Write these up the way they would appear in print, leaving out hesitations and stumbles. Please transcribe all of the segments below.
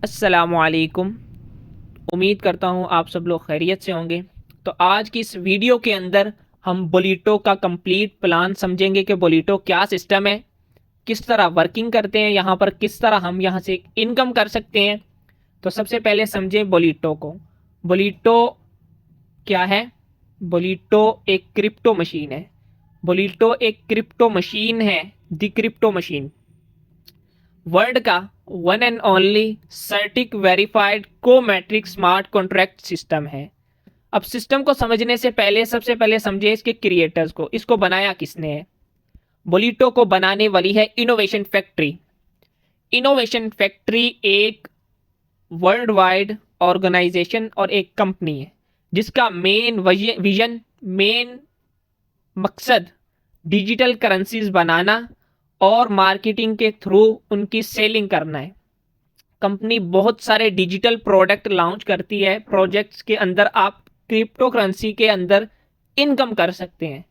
अस्सलामुअलैकुम। उम्मीद करता हूँ आप सब लोग खैरियत से होंगे। तो आज की इस वीडियो के अंदर हम बोलीटो का कंप्लीट प्लान समझेंगे कि बोलीटो क्या सिस्टम है, किस तरह वर्किंग करते हैं, यहाँ पर किस तरह हम यहाँ से इनकम कर सकते हैं। तो सबसे पहले समझें बोलीटो को। बोलीटो क्या है? बोलीटो एक क्रिप्टो मशीन है। बोलीटो एक क्रिप्टो मशीन है, द क्रिप्टो मशीन। वर्ल्ड का वन एंड ओनली सर्टिक वेरीफाइड को मैट्रिक स्मार्ट कॉन्ट्रैक्ट सिस्टम है। अब सिस्टम को समझने से पहले सबसे पहले समझे इसके क्रिएटर्स को। इसको बनाया किसने है? बोलीटो को बनाने वाली है इनोवेशन फैक्ट्री। इनोवेशन फैक्ट्री एक वर्ल्ड वाइड ऑर्गेनाइजेशन और एक कंपनी है जिसका मेन विजन, मेन मकसद डिजिटल करेंसीज बनाना और मार्केटिंग के थ्रू उनकी सेलिंग करना है। कंपनी बहुत सारे डिजिटल प्रोडक्ट लॉन्च करती है। प्रोजेक्ट्स के अंदर आप क्रिप्टो करेंसी के अंदर इनकम कर सकते हैं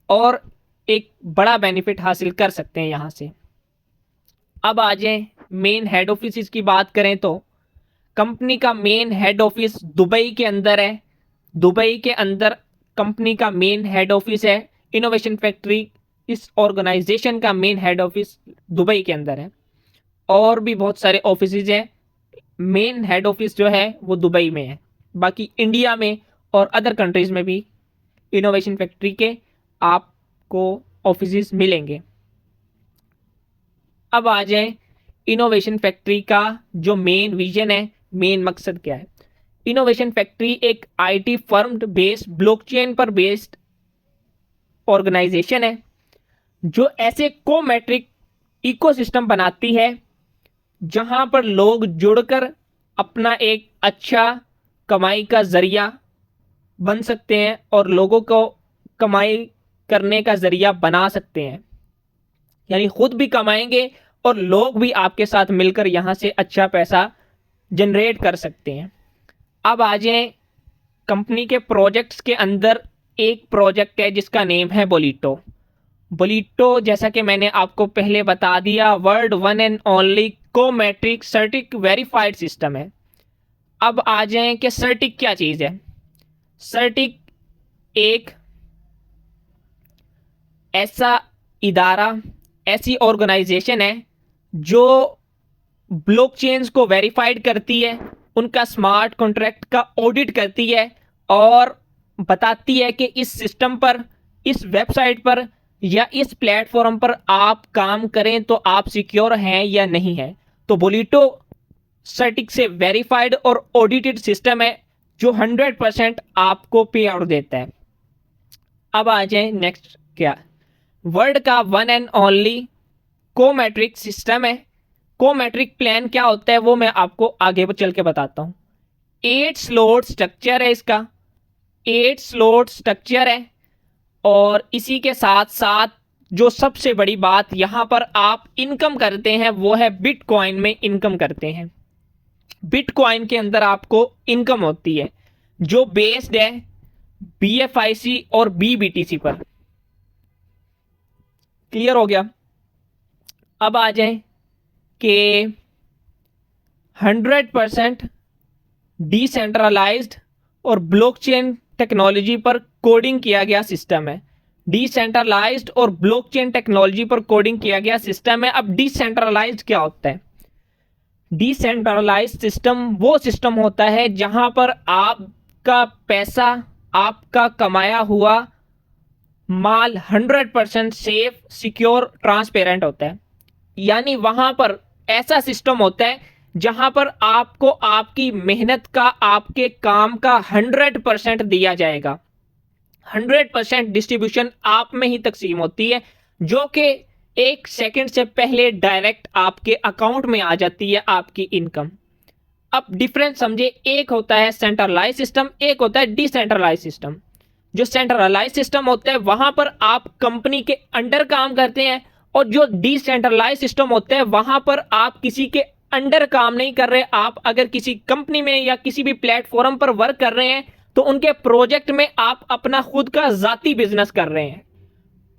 और एक बड़ा बेनिफिट हासिल कर सकते हैं यहां से। अब आ जाए मेन हेड ऑफिस की बात करें तो कंपनी का मेन हेड ऑफिस दुबई के अंदर है। दुबई के अंदर कंपनी का मेन हेड ऑफिस है। इनोवेशन फैक्ट्री इस ऑर्गेनाइजेशन का मेन हेड ऑफिस दुबई के अंदर है और भी बहुत सारे ऑफिसेज हैं। मेन हेड ऑफिस जो है वो दुबई में है। बाकी इंडिया में और अदर कंट्रीज में भी इनोवेशन फैक्ट्री के आपको ऑफिसेज मिलेंगे। अब आ जाए इनोवेशन फैक्ट्री का जो मेन विजन है, मेन मकसद क्या है। इनोवेशन फैक्ट्री एक आईटी फर्म बेस्ड ब्लॉकचेन पर बेस्ड ऑर्गेनाइजेशन है जो ऐसे को मैट्रिक इकोसिस्टम बनाती है जहां पर लोग जुड़कर अपना एक अच्छा कमाई का जरिया बन सकते हैं और लोगों को कमाई करने का जरिया बना सकते हैं। यानी खुद भी कमाएंगे और लोग भी आपके साथ मिलकर यहां से अच्छा पैसा जनरेट कर सकते हैं। अब आ जाए कंपनी के प्रोजेक्ट्स के अंदर एक प्रोजेक्ट है जिसका नेम है बोलीटो। बोलीटो जैसा कि मैंने आपको पहले बता दिया वर्ल्ड वन एंड ओनली को मैट्रिक सर्टिक वेरीफाइड सिस्टम है। अब आ जाए कि सर्टिक क्या चीज है। सर्टिक एक ऐसा इदारा, ऐसी ऑर्गेनाइजेशन है जो ब्लॉकचेन्स को वेरीफाइड करती है, उनका स्मार्ट कॉन्ट्रैक्ट का ऑडिट करती है और बताती है कि इस सिस्टम पर, इस वेबसाइट पर या इस प्लेटफॉर्म पर आप काम करें तो आप सिक्योर हैं या नहीं है। तो बोलीटो सर्टिक से वेरीफाइड और ऑडिटेड सिस्टम है जो 100% आपको पे आउट देता है। अब आ जाए नेक्स्ट क्या, वर्ल्ड का वन एंड ओनली को मैट्रिक सिस्टम है। को मैट्रिक प्लान क्या होता है वो मैं आपको आगे चल के बताता हूं। 8 स्लॉट स्ट्रक्चर है इसका, 8 स्लॉट स्ट्रक्चर है और इसी के साथ साथ जो सबसे बड़ी बात यहां पर आप इनकम करते हैं वो है बिटकॉइन में इनकम करते हैं। बिटकॉइन के अंदर आपको इनकम होती है जो बेस्ड है BFIC और BBTC पर। क्लियर हो गया? अब आ जाए कि 100% डिसेंट्रलाइज्ड और ब्लॉकचेन टेक्नोलॉजी पर कोडिंग किया गया सिस्टम है। डिसेंट्रलाइज्ड और ब्लॉकचेन टेक्नोलॉजी पर कोडिंग किया गया सिस्टम है। अब डिसेंट्रलाइज्ड क्या होता है? डिसेंट्रलाइज्ड सिस्टम वो सिस्टम होता है जहां पर आपका पैसा, आपका कमाया हुआ माल 100% सेफ, सिक्योर, ट्रांसपेरेंट होता है। यानी वहां पर ऐसा सिस्टम होता है जहां पर आपको आपकी मेहनत का, आपके काम का 100% दिया जाएगा। 100% डिस्ट्रीब्यूशन आप में ही तकसीम होती है जो कि 1 सेकंड से पहले डायरेक्ट आपके अकाउंट में आ जाती है आपकी इनकम। अब डिफरेंस समझे, एक होता है सेंट्रलाइज सिस्टम, एक होता है डिसेंट्रलाइज सिस्टम। जो सेंट्रलाइज सिस्टम होता है वहां पर आप कंपनी के अंडर काम करते हैं और जो डिसेंट्रलाइज सिस्टम होता है वहां पर आप किसी के अंडर काम नहीं कर रहे। आप अगर किसी कंपनी में या किसी भी प्लेटफॉर्म पर वर्क कर रहे हैं तो उनके प्रोजेक्ट में आप अपना खुद का जाती बिजनेस कर रहे हैं।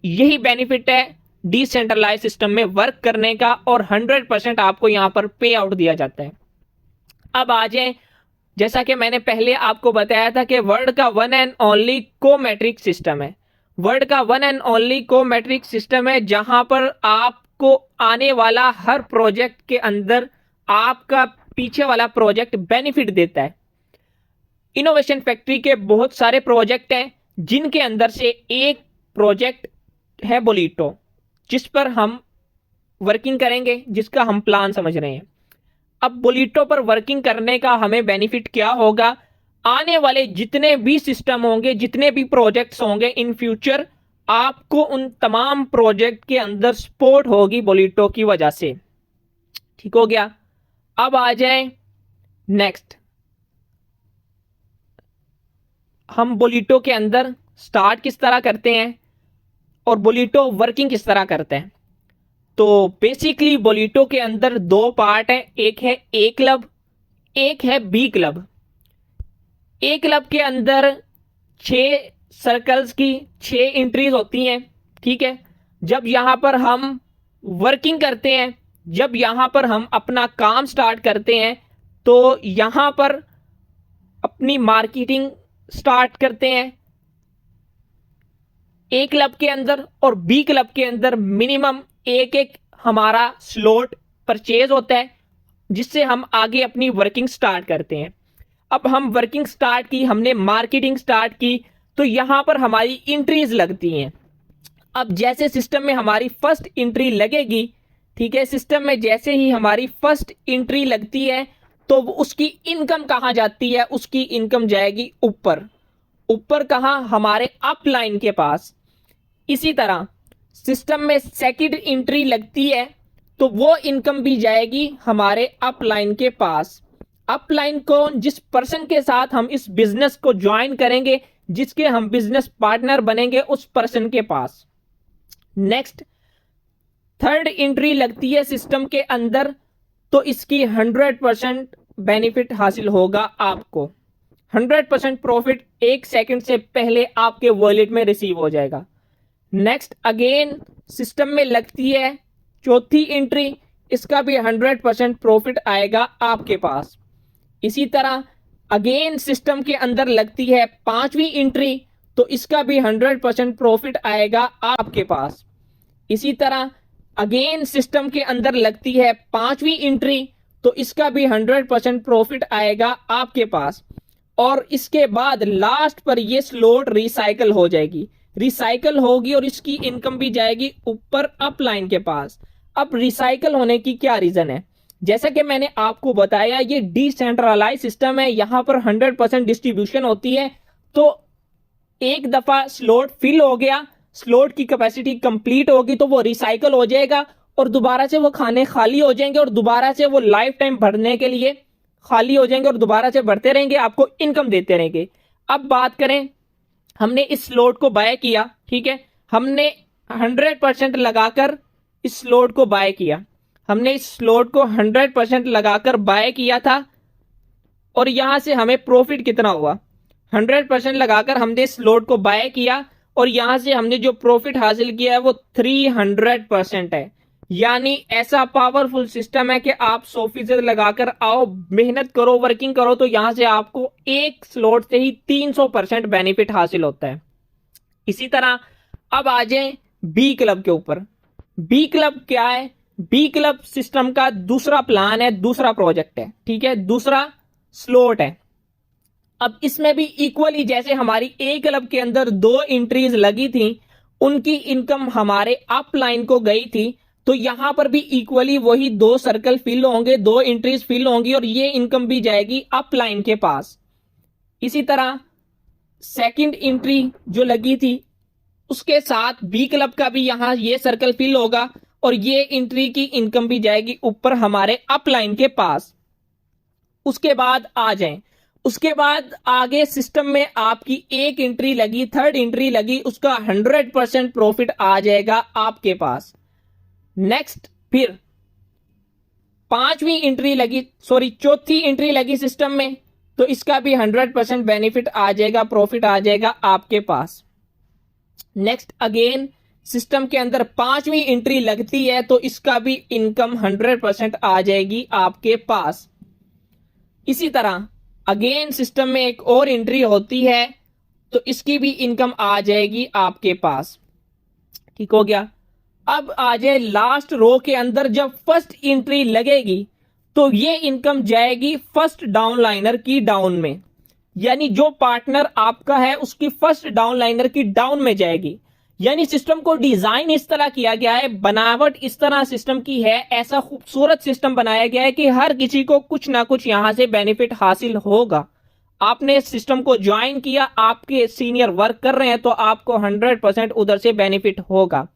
यही बेनिफिट है डिसेंट्रलाइज सिस्टम में वर्क करने का और 100% आपको यहां पर पे आउट दिया जाता है। अब आ जाए, जैसा कि मैंने पहले आपको बताया था कि वर्ल्ड का वन एंड ओनली कोमेट्रिक सिस्टम है। वर्ल्ड का वन एंड ओनली कोमेट्रिक सिस्टम है जहां पर आपको आने वाला हर प्रोजेक्ट के अंदर आपका पीछे वाला प्रोजेक्ट बेनिफिट देता है। इनोवेशन फैक्ट्री के बहुत सारे प्रोजेक्ट हैं जिनके अंदर से एक प्रोजेक्ट है बोलीटो, जिस पर हम वर्किंग करेंगे, जिसका हम प्लान समझ रहे हैं। अब बोलीटो पर वर्किंग करने का हमें बेनिफिट क्या होगा? आने वाले जितने भी सिस्टम होंगे, जितने भी प्रोजेक्ट्स होंगे इन फ्यूचर, आपको उन तमाम प्रोजेक्ट के अंदर सपोर्ट होगी बोलीटो की वजह से। ठीक हो गया। अब आ जाए नेक्स्ट, हम बोलीटो के अंदर स्टार्ट किस तरह करते हैं और बोलीटो वर्किंग किस तरह करते हैं। तो बेसिकली बोलीटो के अंदर दो पार्ट है, एक है ए क्लब, एक है बी क्लब। ए क्लब के अंदर 6 सर्कल्स की 6 एंट्रीज होती हैं। ठीक है, जब यहां पर हम वर्किंग करते हैं, जब यहां पर हम अपना काम स्टार्ट करते हैं, तो यहां पर अपनी मार्केटिंग स्टार्ट करते हैं ए क्लब के अंदर, और बी क्लब के अंदर मिनिमम एक एक हमारा स्लॉट परचेज होता है, जिससे हम आगे अपनी वर्किंग स्टार्ट करते हैं। अब हम वर्किंग स्टार्ट की, हमने मार्केटिंग स्टार्ट की, तो यहां पर हमारी एंट्रीज लगती हैं। अब जैसे सिस्टम में हमारी फर्स्ट एंट्री लगेगी, ठीक है, सिस्टम में जैसे ही हमारी फर्स्ट एंट्री लगती है तो उसकी इनकम कहां जाती है? उसकी इनकम जाएगी ऊपर। ऊपर कहां? हमारे अपलाइन के पास। इसी तरह सिस्टम में सेकंड एंट्री लगती है तो वो इनकम भी जाएगी हमारे अपलाइन के पास। अपलाइन को, जिस पर्सन के साथ हम इस बिजनेस को ज्वाइन करेंगे, जिसके हम बिजनेस पार्टनर बनेंगे, उस पर्सन के पास। नेक्स्ट थर्ड एंट्री लगती है सिस्टम के अंदर, तो इसकी 100% बेनिफिट हासिल होगा आपको। 100% प्रॉफिट 1 सेकंड से पहले आपके वॉलेट में रिसीव हो जाएगा। नेक्स्ट अगेन सिस्टम में लगती है चौथी एंट्री, इसका भी 100% प्रॉफिट आएगा आपके पास। इसी तरह अगेन सिस्टम के अंदर लगती है 5वीं एंट्री, तो इसका भी 100% प्रॉफिट आएगा आपके पास। इसी तरह अगेन सिस्टम के अंदर लगती है 5वीं एंट्री, तो इसका भी 100% प्रॉफिट आएगा आपके पास। और इसके बाद लास्ट पर ये स्लॉट रिसाइकल हो जाएगी, रिसाइकल होगी और इसकी इनकम भी जाएगी ऊपर अपलाइन के पास। अब रिसाइकल होने की क्या रीजन है? जैसा कि मैंने आपको बताया, ये डिसेंट्रलाइज सिस्टम है, यहां पर 100% डिस्ट्रीब्यूशन होती है। तो एक दफा स्लॉट फिल हो गया, स्लॉट की कैपेसिटी कंप्लीट होगी, तो वो रिसाइकल हो जाएगा और दोबारा से वो खाने खाली हो जाएंगे और दोबारा से वो लाइफ टाइम भरने के लिए खाली हो जाएंगे और दोबारा से बढ़ते रहेंगे, आपको इनकम देते रहेंगे। अब बात करें, हमने इस स्लॉट को बाय किया, ठीक है, हमने 100% लगाकर इस स्लॉट को बाय किया, हमने इस स्लॉट को 100% लगाकर बाय किया था, और यहां से हमें प्रॉफिट कितना हुआ? 100% लगाकर हमने स्लॉट को बाय किया और यहां से हमने जो प्रॉफिट हासिल किया है वो 300% है। यानी ऐसा पावरफुल सिस्टम है कि आप 100% लगाकर आओ, मेहनत करो, वर्किंग करो, तो यहां से आपको एक स्लॉट से ही 300% बेनिफिट हासिल होता है। इसी तरह अब आ जाए बी क्लब के ऊपर। बी क्लब क्या है? बी क्लब सिस्टम का दूसरा प्लान है, दूसरा प्रोजेक्ट है, ठीक है, दूसरा स्लॉट है। अब इसमें भी इक्वली जैसे हमारी ए क्लब के अंदर 2 एंट्रीज लगी थी, उनकी इनकम हमारे अपलाइन को गई थी, तो यहां पर भी इक्वली वही 2 सर्कल फिल होंगे, 2 एंट्रीज फिल होंगी और ये इनकम भी जाएगी अपलाइन के पास। इसी तरह सेकंड एंट्री जो लगी थी उसके साथ बी क्लब का भी यहां ये सर्कल फिल होगा और ये एंट्री की इनकम भी जाएगी ऊपर हमारे अपलाइन के पास। उसके बाद आ जाएं, उसके बाद आगे सिस्टम में आपकी एक एंट्री लगी, थर्ड एंट्री लगी, उसका 100% प्रॉफिट आ जाएगा आपके पास। नेक्स्ट फिर 5वीं एंट्री लगी, सॉरी चौथी एंट्री लगी सिस्टम में, तो इसका भी 100% बेनिफिट आ जाएगा, प्रॉफिट आ जाएगा आपके पास। नेक्स्ट अगेन सिस्टम के अंदर 5वीं एंट्री लगती है, तो इसका भी इनकम 100% आ जाएगी आपके पास। इसी तरह अगेन सिस्टम में एक और एंट्री होती है तो इसकी भी इनकम आ जाएगी आपके पास। ठीक हो गया। अब आ जाए लास्ट रो के अंदर, जब फर्स्ट एंट्री लगेगी तो ये इनकम जाएगी फर्स्ट डाउनलाइनर की डाउन में, यानी जो पार्टनर आपका है उसकी फर्स्ट डाउनलाइनर की डाउन में जाएगी। यानी सिस्टम को डिजाइन इस तरह किया गया है, बनावट इस तरह सिस्टम की है, ऐसा खूबसूरत सिस्टम बनाया गया है कि हर किसी को कुछ ना कुछ यहां से बेनिफिट हासिल होगा। आपने सिस्टम को ज्वाइन किया, आपके सीनियर वर्क कर रहे हैं तो आपको 100% उधर से बेनिफिट होगा।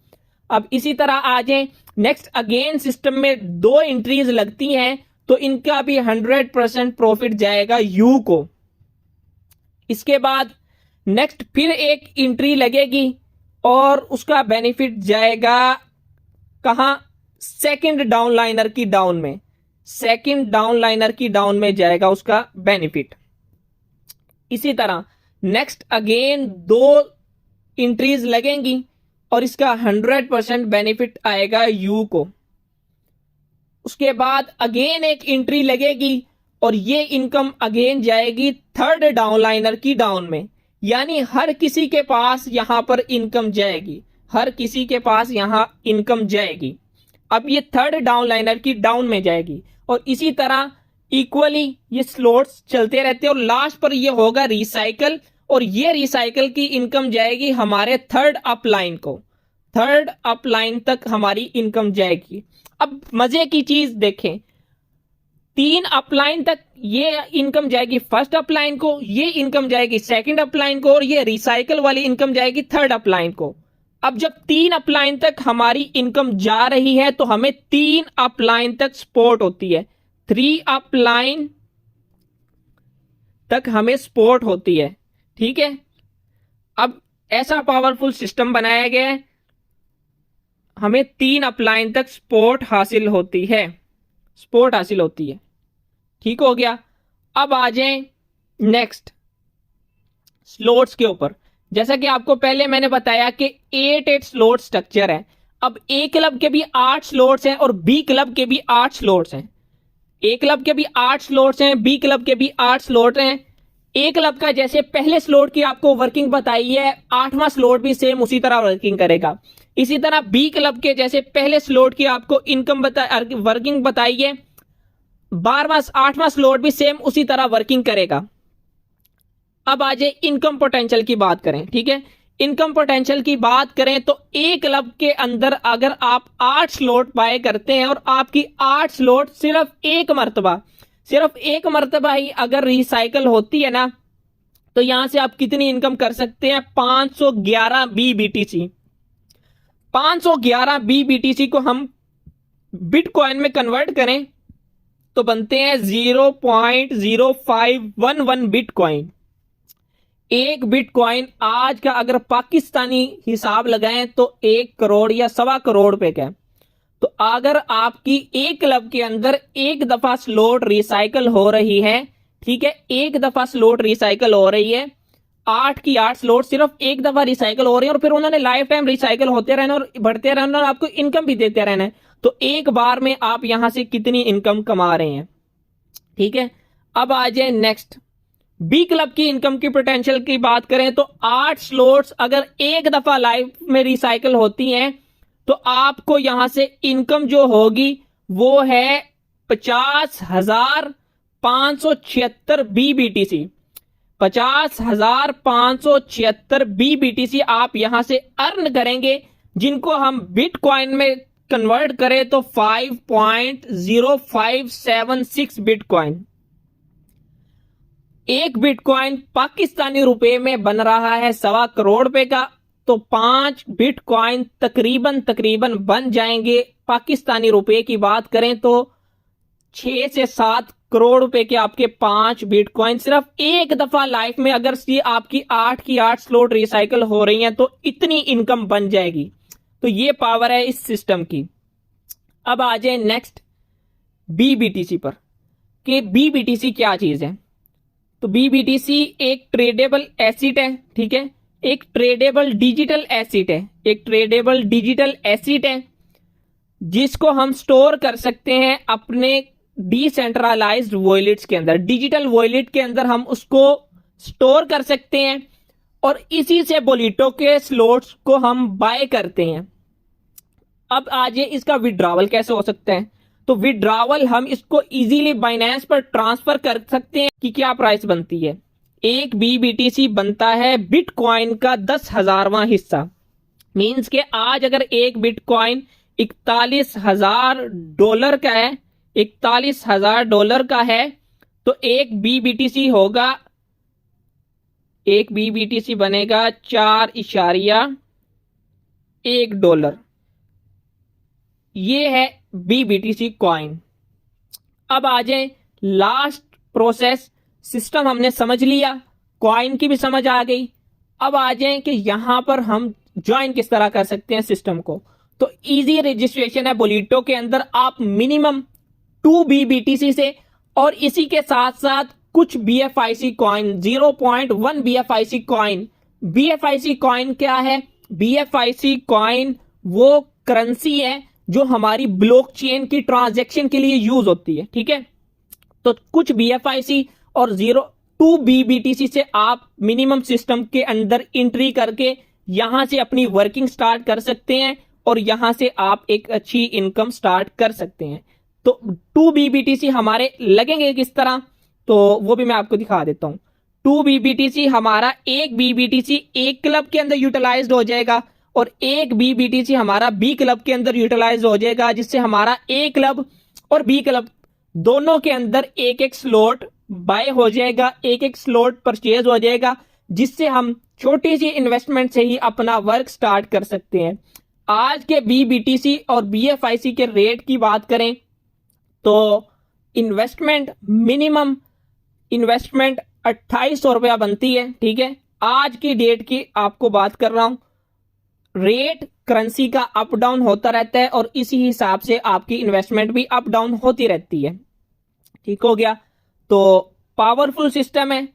अब इसी तरह आ जाए नेक्स्ट, अगेन सिस्टम में 2 एंट्रीज लगती हैं तो इनका भी 100% प्रॉफिट जाएगा यू को। इसके बाद नेक्स्ट फिर एक एंट्री लगेगी और उसका बेनिफिट जाएगा कहां, सेकंड डाउनलाइनर की डाउन में, सेकंड डाउनलाइनर की डाउन में जाएगा उसका बेनिफिट। इसी तरह नेक्स्ट अगेन 2 एंट्रीज लगेंगी और इसका 100% बेनिफिट आएगा यू को। उसके बाद अगेन एक एंट्री लगेगी और ये इनकम अगेन जाएगी थर्ड डाउनलाइनर की डाउन में, यानी हर किसी के पास यहां पर इनकम जाएगी, हर किसी के पास यहां इनकम जाएगी। अब ये थर्ड डाउनलाइनर की डाउन में जाएगी और इसी तरह इक्वली ये स्लॉट्स चलते रहते हैं और लास्ट पर ये होगा रिसाइकल और ये रिसाइकल की इनकम जाएगी हमारे थर्ड अपलाइन को, थर्ड अपलाइन तक हमारी इनकम जाएगी। अब मजे की चीज देखें, 3 अपलाइन तक ये इनकम जाएगी फर्स्ट अपलाइन को, ये इनकम जाएगी सेकंड अपलाइन को और ये रिसाइकल वाली इनकम जाएगी थर्ड अपलाइन को। अब जब 3 अपलाइन तक हमारी इनकम जा रही है तो हमें 3 अपलाइन तक सपोर्ट होती है, 3 अपलाइन तक हमें सपोर्ट होती है। ठीक है, अब ऐसा पावरफुल सिस्टम बनाया गया है, हमें 3 अपलाइन तक सपोर्ट हासिल होती है, सपोर्ट हासिल होती है। ठीक हो गया। अब आ जाएं नेक्स्ट स्लॉट्स के ऊपर। जैसा कि आपको पहले मैंने बताया कि 8 स्लॉट स्ट्रक्चर है। अब ए क्लब के भी 8 स्लॉट्स हैं और बी क्लब के भी 8 स्लॉट्स हैं। ए क्लब के भी 8 स्लॉट्स हैं, बी क्लब के भी 8 स्लॉट हैं। ए क्लब का जैसे पहले स्लॉट की आपको वर्किंग बताई है, 8वां स्लॉट भी सेम उसी तरह वर्किंग करेगा। इसी तरह बी क्लब के जैसे पहले स्लॉट की आपको इनकम वर्किंग बताई है, 12वां 8वां स्लॉट भी सेम उसी तरह वर्किंग करेगा। अब आ जाए इनकम पोटेंशियल की बात करें। ठीक है, इनकम पोटेंशियल की बात करें तो ए क्लब के अंदर अगर आप 8 स्लॉट बाय करते हैं और आपकी 8 स्लॉट सिर्फ एक मर्तबा ही अगर रिसाइकल होती है ना, तो यहां से आप कितनी इनकम कर सकते हैं, 511 BBTC। 511 BBTC को हम बिटकॉइन में कन्वर्ट करें तो बनते हैं 0.0511 बिटकॉइन। एक बिटकॉइन आज का अगर पाकिस्तानी हिसाब लगाएं तो 1 करोड़ या 1.25 करोड़ रुपए का है। तो अगर आपकी एक क्लब के अंदर एक दफा स्लॉट रिसाइकल हो रही है, ठीक है, एक दफा स्लॉट रिसाइकल हो रही है, 8 की 8 स्लॉट सिर्फ एक दफा रिसाइकल हो रही है और फिर उन्होंने लाइफ टाइम रिसाइकल होते रहना और बढ़ते रहना और आपको इनकम भी देते रहना है, तो एक बार में आप यहां से कितनी इनकम कमा रहे हैं। ठीक है, अब आ जाए नेक्स्ट बी क्लब की इनकम की पोटेंशियल की बात करें तो 8 स्लॉट्स अगर एक दफा लाइफ में रिसाइकल होती हैं तो आपको यहां से इनकम जो होगी वो है 50,576 BBTC। 50,576 BBTC आप यहां से अर्न करेंगे, जिनको हम बिटकॉइन में कन्वर्ट करें तो 5.0576 बिटकॉइन। एक बिटकॉइन पाकिस्तानी रुपए में बन रहा है 1.25 करोड़ रुपए का, तो 5 बिटकॉइन तकरीबन बन जाएंगे, पाकिस्तानी रुपए की बात करें तो 6 से 7 करोड़ रुपए के आपके 5 बिटकॉइन सिर्फ एक दफा लाइफ में अगर आपकी 8 की 8 स्लॉट रिसाइकल हो रही हैं तो इतनी इनकम बन जाएगी। तो ये पावर है इस सिस्टम की। अब आ जाए नेक्स्ट BBTC पर कि BBTC क्या चीज है। तो BBTC एक ट्रेडेबल एसिड है। ठीक है, एक ट्रेडेबल डिजिटल एसिड है, एक ट्रेडेबल डिजिटल एसिड है जिसको हम स्टोर कर सकते हैं अपने डिसेंट्रलाइज्ड वॉलेट्स के अंदर, डिजिटल वॉलेट के अंदर हम उसको स्टोर कर सकते हैं और इसी से बोलिटो के स्लॉट्स को हम बाय करते हैं। अब आज ये इसका विड्रॉवल कैसे हो सकता है? तो विड्रॉवल हम इसको इजीली बाइनेंस पर ट्रांसफर कर सकते हैं कि क्या प्राइस बनती है। एक BBTC बनता है बिटकॉइन का 10,000वां हिस्सा। मींस के आज अगर एक बिटकॉइन $41,000 का है, $41,000 का है, तो एक BBTC होगा, एक BBTC बनेगा $4.1। ये है BBTC कॉइन। अब आ जाए लास्ट प्रोसेस। सिस्टम हमने समझ लिया, कॉइन की भी समझ आ गई। अब आ जाए कि यहां पर हम ज्वाइन किस तरह कर सकते हैं सिस्टम को। तो इजी रजिस्ट्रेशन है बोलिटो के अंदर। आप मिनिमम 2 BBTC से और इसी के साथ साथ कुछ BFIC coin, 0.1 BFIC coin. BFIC coin क्या है? BFIC कॉइन वो करेंसी है जो हमारी ब्लॉकचेन की ट्रांजैक्शन के लिए यूज होती है, ठीक है। तो कुछ BFIC और 2 BBTC से आप मिनिमम सिस्टम के अंदर एंट्री करके यहां से अपनी वर्किंग स्टार्ट कर सकते हैं और यहां से आप एक अच्छी इनकम स्टार्ट कर सकते हैं। तो 2 BBTC हमारे लगेंगे किस तरह, तो वो भी मैं आपको दिखा देता हूं। 2 BBTC हमारा, एक BBTC एक क्लब के अंदर यूटिलाइज्ड हो जाएगा और एक BBTC हमारा B क्लब के अंदर यूटिलाइज हो जाएगा, जिससे हमारा A क्लब और B क्लब दोनों के अंदर एक एक स्लॉट बाय हो जाएगा, एक एक स्लॉट परचेज हो जाएगा, जिससे हम छोटी सी इन्वेस्टमेंट से ही अपना वर्क स्टार्ट कर सकते हैं। आज के BBTC और BFIC के रेट की बात करें तो इन्वेस्टमेंट, मिनिमम इन्वेस्टमेंट 2800 रुपया बनती है, ठीक है। आज की डेट की आपको बात कर रहा हूं। रेट करेंसी का अप डाउन होता रहता है और इसी हिसाब से आपकी इन्वेस्टमेंट भी अप डाउन होती रहती है, ठीक हो गया। तो पावरफुल सिस्टम है।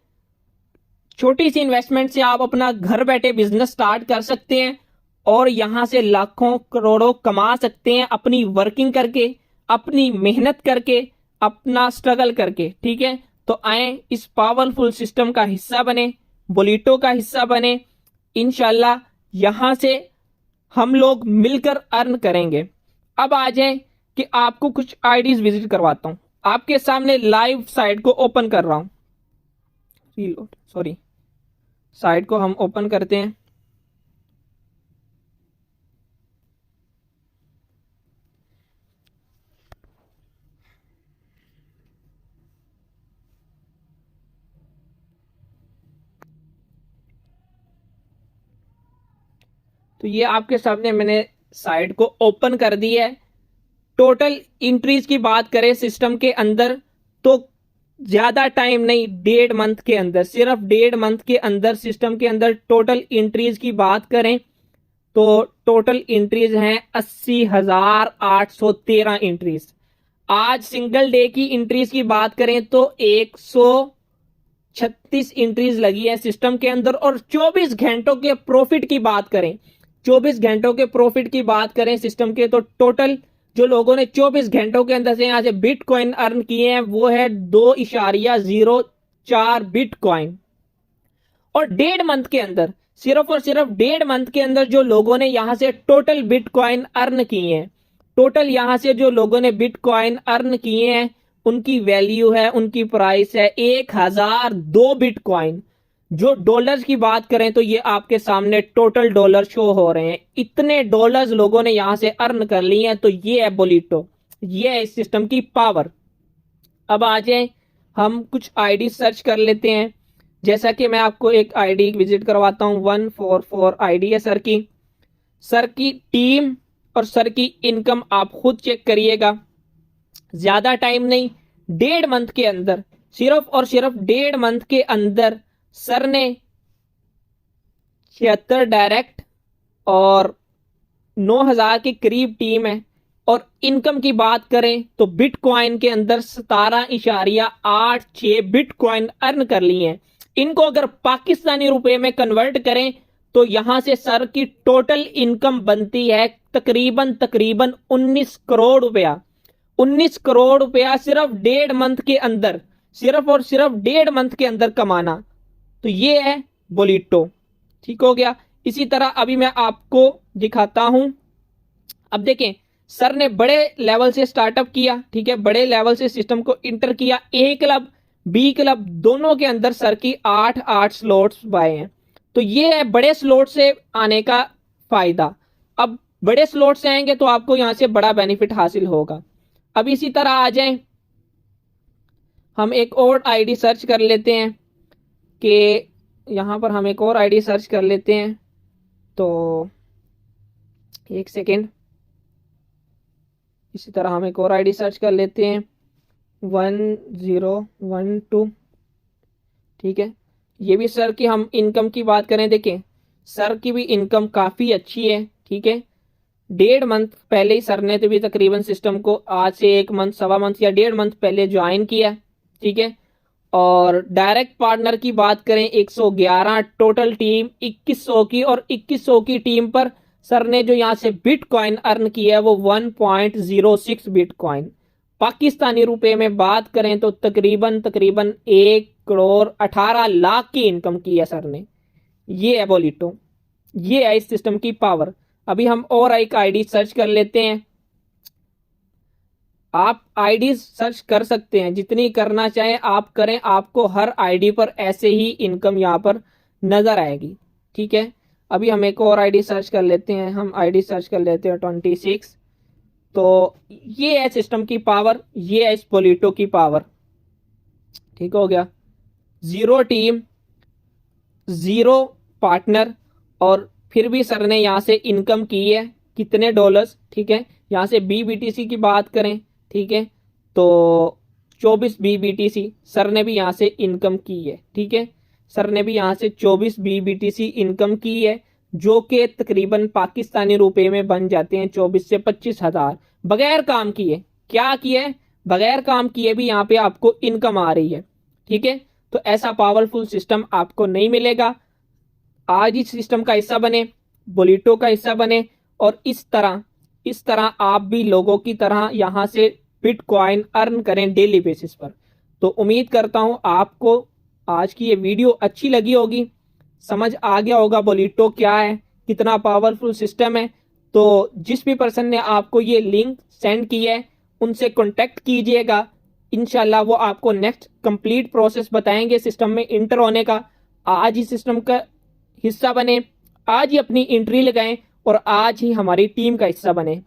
छोटी सी इन्वेस्टमेंट से आप अपना घर बैठे बिजनेस स्टार्ट कर सकते हैं और यहां से लाखों करोड़ों कमा सकते हैं, अपनी वर्किंग करके, अपनी मेहनत करके, अपना स्ट्रगल करके, ठीक है। तो आए इस पावरफुल सिस्टम का हिस्सा बने, बोलिटो का हिस्सा बने। इंशाल्लाह यहां से हम लोग मिलकर अर्न करेंगे। अब आ जाए कि आपको कुछ आईडीज विजिट करवाता हूं। आपके सामने लाइव साइट को ओपन कर रहा हूं। सॉरी, साइट को हम ओपन करते हैं। तो ये आपके सामने मैंने साइट को ओपन कर दी है। टोटल एंट्रीज की बात करें सिस्टम के अंदर तो ज्यादा टाइम नहीं, 1.5 मंथ के अंदर, सिर्फ 1.5 मंथ के अंदर सिस्टम के अंदर टोटल एंट्रीज की बात करें तो टोटल एंट्रीज हैं 80,813 एंट्रीज। आज सिंगल डे की एंट्रीज की बात करें तो 136 एंट्रीज लगी है सिस्टम के अंदर। और 24 घंटों के प्रॉफिट की बात करें, 24 घंटों के प्रॉफिट की बात करें सिस्टम के, तो टोटल जो लोगों ने 24 घंटों के अंदर से यहां से बिटकॉइन अर्न किए हैं वो है 2.04 बिटकॉइन। और 1.5 मंथ के अंदर, सिर्फ और सिर्फ 1.5 मंथ के अंदर जो लोगों ने यहां से टोटल बिटकॉइन अर्न किए हैं, टोटल यहां से जो लोगों ने बिटकॉइन अर्न किए हैं उनकी वैल्यू है, उनकी प्राइस है 1002 बिटकॉइन। जो डॉलर्स की बात करें तो ये आपके सामने टोटल डॉलर शो हो रहे हैं। इतने डॉलर्स लोगों ने यहां से अर्न कर लिए हैं। तो ये है बोलिटो, ये है इस सिस्टम की पावर। अब आ जाए हम कुछ आईडी सर्च कर लेते हैं। जैसा कि मैं आपको एक आईडी विजिट करवाता हूं, 144 आईडी है सर की। सर की टीम और सर की इनकम आप खुद चेक करिएगा। ज्यादा टाइम नहीं, 1.5 मंथ के अंदर, सिर्फ और सिर्फ 1.5 मंथ के अंदर सर ने 76 डायरेक्ट और 9,000 के करीब टीम है। और इनकम की बात करें तो बिटकॉइन के अंदर 17.86 बिटकॉइन अर्न कर लिए हैं। इनको अगर पाकिस्तानी रुपए में कन्वर्ट करें तो यहां से सर की टोटल इनकम बनती है तकरीबन 19 करोड़ रुपया। 19 करोड़ रुपया सिर्फ 1.5 मंथ के अंदर, सिर्फ और सिर्फ 1.5 मंथ के अंदर कमाना, तो ये है बोलीटो। ठीक हो गया। इसी तरह अभी मैं आपको दिखाता हूं। अब देखें, सर ने बड़े लेवल से स्टार्टअप किया, ठीक है, बड़े लेवल से सिस्टम को इंटर किया। ए क्लब बी क्लब दोनों के अंदर सर की 8 स्लॉट्स पाए हैं। तो ये है बड़े स्लॉट से आने का फायदा। अब बड़े स्लॉट से आएंगे तो आपको यहां से बड़ा बेनिफिट हासिल होगा। अब इसी तरह आ जाएं, हम एक और आईडी सर्च कर लेते हैं कि यहां पर हम एक और आईडी सर्च कर लेते हैं। तो एक सेकेंड, इसी तरह हम एक और आईडी सर्च कर लेते हैं 1012। ठीक है, ये भी सर की हम इनकम की बात करें, देखें सर की भी इनकम काफ़ी अच्छी है। ठीक है, 1.5 मंथ पहले ही सर ने तो भी तकरीबन सिस्टम को आज से 1 मंथ, सवा मंथ या 1.5 मंथ पहले ज्वाइन किया। ठीक है, और डायरेक्ट पार्टनर की बात करें 111, टोटल टीम 2100 की, और 2100 की टीम पर सर ने जो यहाँ से बिटकॉइन अर्न किया है वो 1.06 बिटकॉइन। पाकिस्तानी रुपए में बात करें तो तकरीबन 1 करोड़ 18 लाख की इनकम की है सर ने। ये है बोलीटो, ये है इस सिस्टम की पावर। अभी हम और एक आईडी सर्च कर लेते हैं। आप आईडी सर्च कर सकते हैं, जितनी करना चाहें आप करें, आपको हर आईडी पर ऐसे ही इनकम यहाँ पर नजर आएगी। ठीक है, अभी हम एक और आईडी सर्च कर लेते हैं। हम आईडी सर्च कर लेते हैं 26। तो ये है सिस्टम की पावर, ये है इस बोलीटो की पावर। ठीक हो गया। 0 टीम, 0 पार्टनर, और फिर भी सर ने यहाँ से इनकम की है कितने डॉलर्स। ठीक है, यहाँ से BBTC की बात करें, ठीक है, तो 24 BBTC सर ने भी यहाँ से इनकम की है। ठीक है, सर ने भी यहाँ से 24 BBTC इनकम की है, जो कि तकरीबन पाकिस्तानी रुपए में बन जाते हैं 24 से 25 हज़ार, बगैर काम किए। क्या किए? बगैर काम किए भी यहाँ पे आपको इनकम आ रही है। ठीक है, तो ऐसा पावरफुल सिस्टम आपको नहीं मिलेगा। आज इस सिस्टम का हिस्सा बने, बोलीटो का हिस्सा बने, और इस तरह आप भी लोगों की तरह यहाँ से बिटकॉइन अर्न करें डेली बेसिस पर। तो उम्मीद करता हूँ आपको आज की ये वीडियो अच्छी लगी होगी, समझ आ गया होगा बोलीटो क्या है, कितना पावरफुल सिस्टम है। तो जिस भी पर्सन ने आपको ये लिंक सेंड किया है उनसे कॉन्टेक्ट कीजिएगा। इंशाल्लाह वो आपको नेक्स्ट कंप्लीट प्रोसेस बताएंगे सिस्टम में इंटर होने का। आज ही सिस्टम का हिस्सा बने, आज ही अपनी एंट्री लगाएं, और आज ही हमारी टीम का हिस्सा बने।